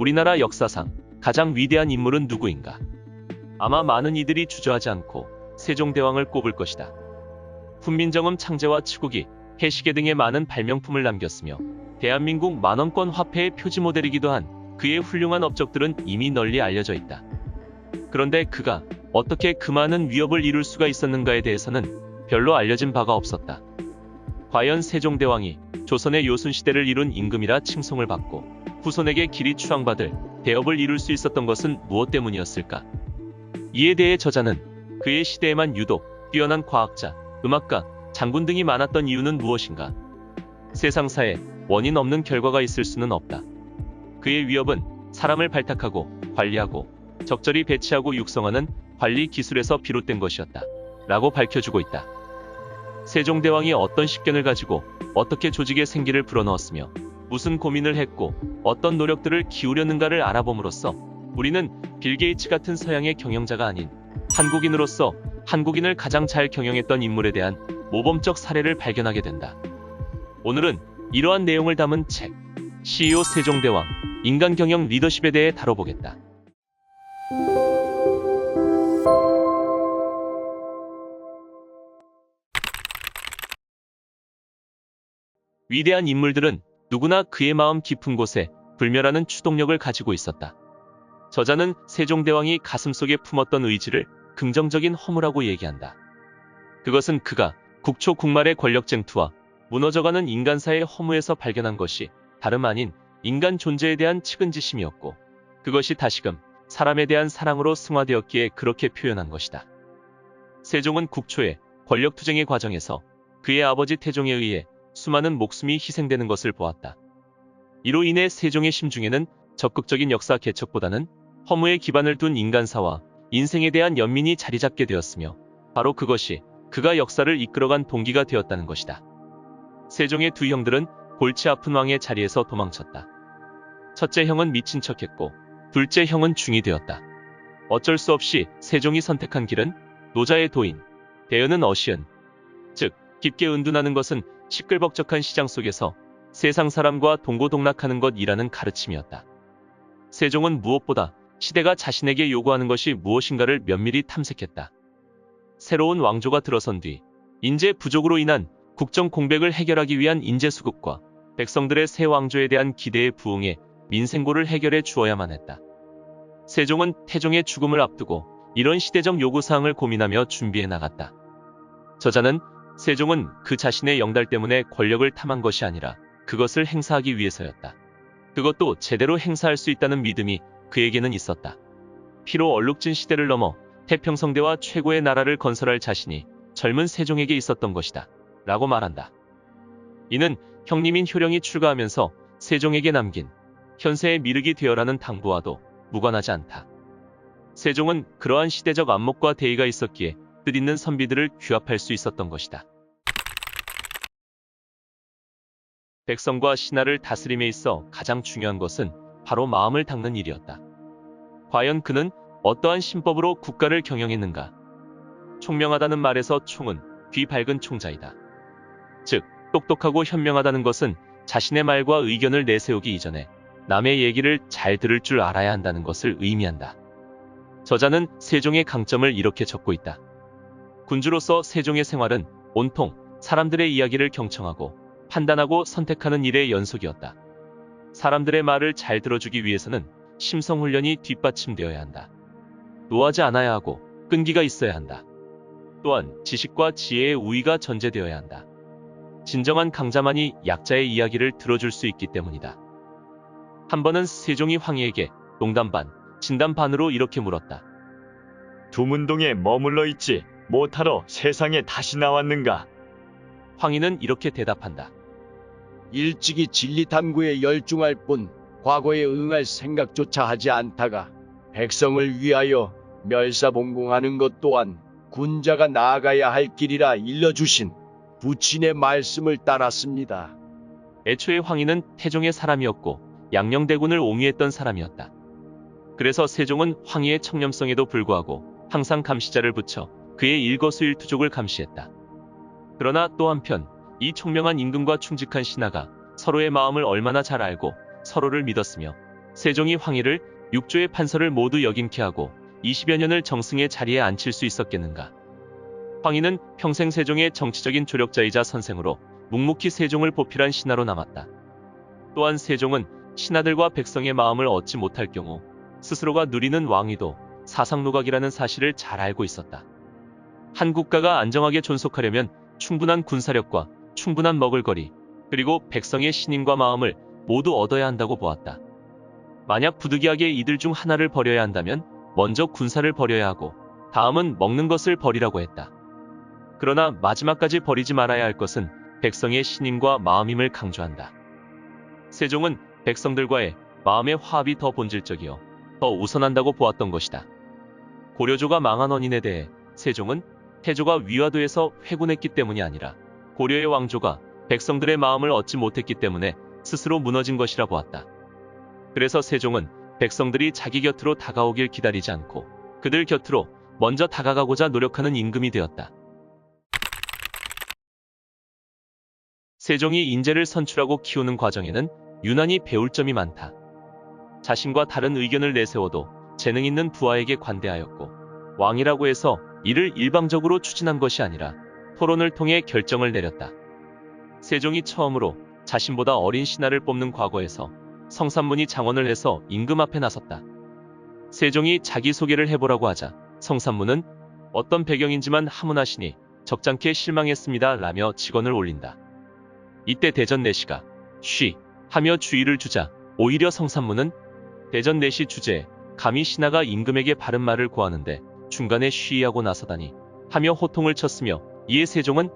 우리나라 역사상 가장 위대한 인물은 누구인가? 아마 많은 이들이 주저하지 않고 세종대왕을 꼽을 것이다. 훈민정음 창제와 치국이, 해시계 등의 많은 발명품을 남겼으며 대한민국 만원권 화폐의 표지 모델이기도 한 그의 훌륭한 업적들은 이미 널리 알려져 있다. 그런데 그가 어떻게 그 많은 위업을 이룰 수가 있었는가에 대해서는 별로 알려진 바가 없었다. 과연 세종대왕이 조선의 요순시대를 이룬 임금이라 칭송을 받고 후손에게 길이 추앙받을 대업을 이룰 수 있었던 것은 무엇 때문이었을까? 이에 대해 저자는 그의 시대에만 유독 뛰어난 과학자, 음악가, 장군 등이 많았던 이유는 무엇인가? 세상사에 원인 없는 결과가 있을 수는 없다. 그의 위업은 사람을 발탁하고 관리하고 적절히 배치하고 육성하는 관리 기술에서 비롯된 것이었다. 라고 밝혀주고 있다. 세종대왕이 어떤 식견을 가지고 어떻게 조직의 생기를 불어넣었으며 무슨 고민을 했고 어떤 노력들을 기울였는가를 알아봄으로써 우리는 빌 게이츠 같은 서양의 경영자가 아닌 한국인으로서 한국인을 가장 잘 경영했던 인물에 대한 모범적 사례를 발견하게 된다. 오늘은 이러한 내용을 담은 책 CEO 세종대왕 인간 경영 리더십에 대해 다뤄보겠다. 위대한 인물들은 누구나 그의 마음 깊은 곳에 불멸하는 추동력을 가지고 있었다. 저자는 세종대왕이 가슴속에 품었던 의지를 긍정적인 허무라고 얘기한다. 그것은 그가 국초 국말의 권력 쟁투와 무너져가는 인간사의 허무에서 발견한 것이 다름 아닌 인간 존재에 대한 측은지심이었고 그것이 다시금 사람에 대한 사랑으로 승화되었기에 그렇게 표현한 것이다. 세종은 국초의 권력투쟁의 과정에서 그의 아버지 태종에 의해 수많은 목숨이 희생되는 것을 보았다. 이로 인해 세종의 심중에는 적극적인 역사 개척보다는 허무에 기반을 둔 인간사와 인생에 대한 연민이 자리잡게 되었으며 바로 그것이 그가 역사를 이끌어간 동기가 되었다는 것이다. 세종의 두 형들은 골치 아픈 왕의 자리에서 도망쳤다. 첫째 형은 미친 척했고 둘째 형은 중이 되었다. 어쩔 수 없이 세종이 선택한 길은 노자의 도인, 대연은 어시은, 즉 깊게 은둔하는 것은 시끌벅적한 시장 속에서 세상 사람과 동고동락하는 것이라는 가르침이었다. 세종은 무엇보다 시대가 자신에게 요구하는 것이 무엇인가를 면밀히 탐색했다. 새로운 왕조가 들어선 뒤 인재 부족으로 인한 국정 공백을 해결하기 위한 인재 수급과 백성들의 새 왕조에 대한 기대에 부응해 민생고를 해결해 주어야만 했다. 세종은 태종의 죽음을 앞두고 이런 시대적 요구사항을 고민하며 준비해 나갔다. 저자는 세종은 그 자신의 영달 때문에 권력을 탐한 것이 아니라 그것을 행사하기 위해서였다. 그것도 제대로 행사할 수 있다는 믿음이 그에게는 있었다. 피로 얼룩진 시대를 넘어 태평성대와 최고의 나라를 건설할 자신이 젊은 세종에게 있었던 것이다. 라고 말한다. 이는 형님인 효령이 출가하면서 세종에게 남긴 현세의 미륵이 되어라는 당부와도 무관하지 않다. 세종은 그러한 시대적 안목과 대의가 있었기에 뜻있는 선비들을 규합할 수 있었던 것이다. 백성과 신하를 다스림에 있어 가장 중요한 것은 바로 마음을 닦는 일이었다. 과연 그는 어떠한 신법으로 국가를 경영했는가? 총명하다는 말에서 총은 귀 밝은 총자이다. 즉, 똑똑하고 현명하다는 것은 자신의 말과 의견을 내세우기 이전에 남의 얘기를 잘 들을 줄 알아야 한다는 것을 의미한다. 저자는 세종의 강점을 이렇게 적고 있다. 군주로서 세종의 생활은 온통 사람들의 이야기를 경청하고 판단하고 선택하는 일의 연속이었다. 사람들의 말을 잘 들어주기 위해서는 심성훈련이 뒷받침되어야 한다. 노하지 않아야 하고 끈기가 있어야 한다. 또한 지식과 지혜의 우위가 전제되어야 한다. 진정한 강자만이 약자의 이야기를 들어줄 수 있기 때문이다. 한 번은 세종이 황희에게 농담 반, 진담 반으로 이렇게 물었다. 두문동에 머물러 있지 못하러 세상에 다시 나왔는가? 황희는 이렇게 대답한다. 일찍이 진리 탐구에 열중할 뿐 과거에 응할 생각조차 하지 않다가 백성을 위하여 멸사봉공하는 것 또한 군자가 나아가야 할 길이라 일러주신 부친의 말씀을 따랐습니다. 애초에 황희는 태종의 사람이었고 양녕대군을 옹위했던 사람이었다. 그래서 세종은 황희의 청렴성에도 불구하고 항상 감시자를 붙여 그의 일거수일투족을 감시했다. 그러나 또 한편 이 총명한 임금과 충직한 신하가 서로의 마음을 얼마나 잘 알고 서로를 믿었으며 세종이 황희를 육조의 판서를 모두 역임케 하고 20여 년을 정승의 자리에 앉힐 수 있었겠는가. 황희는 평생 세종의 정치적인 조력자이자 선생으로 묵묵히 세종을 보필한 신하로 남았다. 또한 세종은 신하들과 백성의 마음을 얻지 못할 경우 스스로가 누리는 왕위도 사상누각이라는 사실을 잘 알고 있었다. 한 국가가 안정하게 존속하려면 충분한 군사력과 충분한 먹을거리, 그리고 백성의 신임과 마음을 모두 얻어야 한다고 보았다. 만약 부득이하게 이들 중 하나를 버려야 한다면 먼저 군사를 버려야 하고 다음은 먹는 것을 버리라고 했다. 그러나 마지막까지 버리지 말아야 할 것은 백성의 신임과 마음임을 강조한다. 세종은 백성들과의 마음의 화합이 더 본질적이요, 더 우선한다고 보았던 것이다. 고려조가 망한 원인에 대해 세종은 태조가 위화도에서 회군했기 때문이 아니라 고려의 왕조가 백성들의 마음을 얻지 못했기 때문에 스스로 무너진 것이라 보았다. 그래서 세종은 백성들이 자기 곁으로 다가오길 기다리지 않고 그들 곁으로 먼저 다가가고자 노력하는 임금이 되었다. 세종이 인재를 선출하고 키우는 과정에는 유난히 배울 점이 많다. 자신과 다른 의견을 내세워도 재능 있는 부하에게 관대하였고, 왕이라고 해서 이를 일방적으로 추진한 것이 아니라 토론을 통해 결정을 내렸다. 세종이 처음으로 자신보다 어린 신하를 뽑는 과거에서 성산문이 장원을 해서 임금 앞에 나섰다. 세종이 자기소개를 해보라고 하자 성산문은 어떤 배경인지만 하문하시니 적잖게 실망했습니다 라며 직언을 올린다. 이때 대전 내시가 쉬 하며 주의를 주자 오히려 성산문은 대전 내시 주제에 감히 신하가 임금에게 바른 말을 고하는데 중간에 쉬하고 나서다니 하며 호통을 쳤으며, 이에 세종은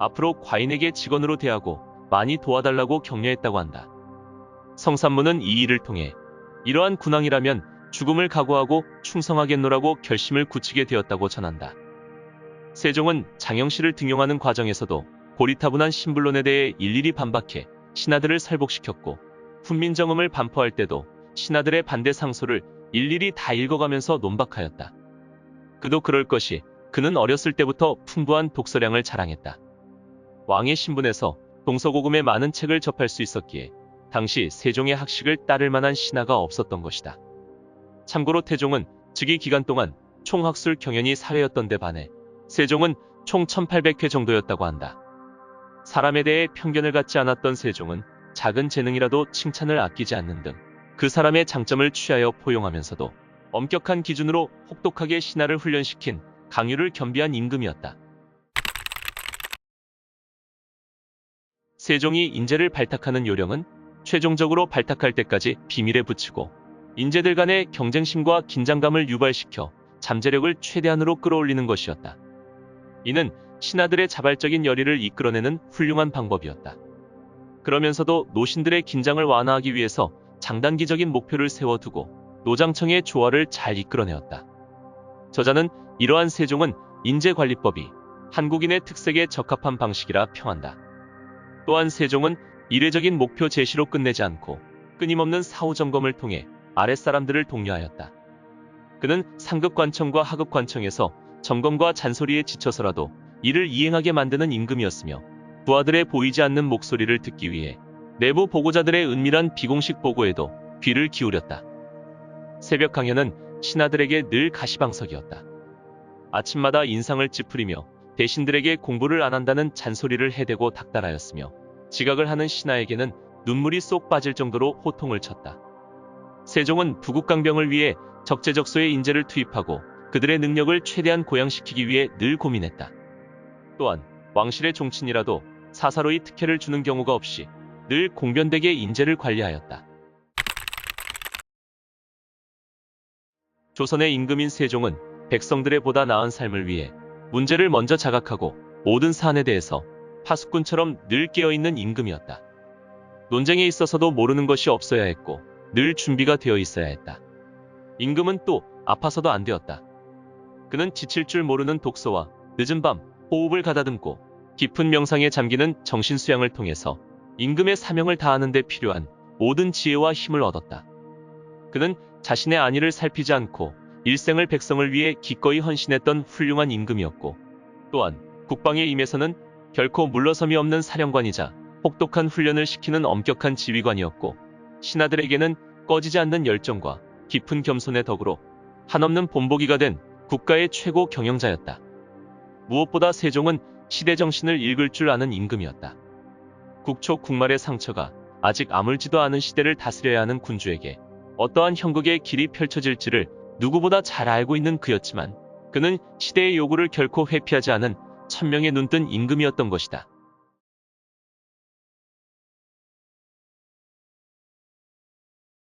앞으로 과인에게 직언으로 대하고 많이 도와달라고 격려했다고 한다. 성산문은 이 일을 통해 이러한 군왕이라면 죽음을 각오하고 충성하겠노라고 결심을 굳히게 되었다고 전한다. 세종은 장영실을 등용하는 과정에서도 고리타분한 신불론에 대해 일일이 반박해 신하들을 설복시켰고, 훈민정음을 반포할 때도 신하들의 반대 상소를 일일이 다 읽어가면서 논박하였다. 그도 그럴 것이 그는 어렸을 때부터 풍부한 독서량을 자랑했다. 왕의 신분에서 동서고금의 많은 책을 접할 수 있었기에 당시 세종의 학식을 따를 만한 신하가 없었던 것이다. 참고로 태종은 즉위 기간 동안 총 학술 경연이 4회였던 데 반해 세종은 총 1800회 정도였다고 한다. 사람에 대해 편견을 갖지 않았던 세종은 작은 재능이라도 칭찬을 아끼지 않는 등 그 사람의 장점을 취하여 포용하면서도 엄격한 기준으로 혹독하게 신하를 훈련시킨 강유를 겸비한 임금이었다. 세종이 인재를 발탁하는 요령은 최종적으로 발탁할 때까지 비밀에 붙이고 인재들 간의 경쟁심과 긴장감을 유발시켜 잠재력을 최대한으로 끌어올리는 것이었다. 이는 신하들의 자발적인 열의를 이끌어내는 훌륭한 방법이었다. 그러면서도 노신들의 긴장을 완화하기 위해서 장단기적인 목표를 세워두고 노장청의 조화를 잘 이끌어내었다. 저자는 이러한 세종은 인재관리법이 한국인의 특색에 적합한 방식이라 평한다. 또한 세종은 이례적인 목표 제시로 끝내지 않고 끊임없는 사후 점검을 통해 아랫사람들을 독려하였다. 그는 상급관청과 하급관청에서 점검과 잔소리에 지쳐서라도 이를 이행하게 만드는 임금이었으며, 부하들의 보이지 않는 목소리를 듣기 위해 내부 보고자들의 은밀한 비공식 보고에도 귀를 기울였다. 새벽 강연은 신하들에게 늘 가시방석이었다. 아침마다 인상을 찌푸리며 대신들에게 공부를 안 한다는 잔소리를 해대고 닥달하였으며, 지각을 하는 신하에게는 눈물이 쏙 빠질 정도로 호통을 쳤다. 세종은 부국강병을 위해 적재적소의 인재를 투입하고 그들의 능력을 최대한 고양시키기 위해 늘 고민했다. 또한 왕실의 종친이라도 사사로이 특혜를 주는 경우가 없이 늘 공변되게 인재를 관리하였다. 조선의 임금인 세종은 백성들의 보다 나은 삶을 위해 문제를 먼저 자각하고 모든 사안에 대해서 파수꾼처럼 늘 깨어있는 임금이었다. 논쟁에 있어서도 모르는 것이 없어야 했고 늘 준비가 되어 있어야 했다. 임금은 또 아파서도 안 되었다. 그는 지칠 줄 모르는 독서와 늦은 밤 호흡을 가다듬고 깊은 명상에 잠기는 정신수양을 통해서 임금의 사명을 다하는 데 필요한 모든 지혜와 힘을 얻었다. 그는 자신의 안위를 살피지 않고 일생을 백성을 위해 기꺼이 헌신했던 훌륭한 임금이었고, 또한 국방에 임해서는 결코 물러섬이 없는 사령관이자 혹독한 훈련을 시키는 엄격한 지휘관이었고, 신하들에게는 꺼지지 않는 열정과 깊은 겸손의 덕으로 한없는 본보기가 된 국가의 최고 경영자였다. 무엇보다 세종은 시대 정신을 읽을 줄 아는 임금이었다. 국초 국말의 상처가 아직 아물지도 않은 시대를 다스려야 하는 군주에게 어떠한 형극의 길이 펼쳐질지를 누구보다 잘 알고 있는 그였지만 그는 시대의 요구를 결코 회피하지 않은 천명의 눈뜬 임금이었던 것이다.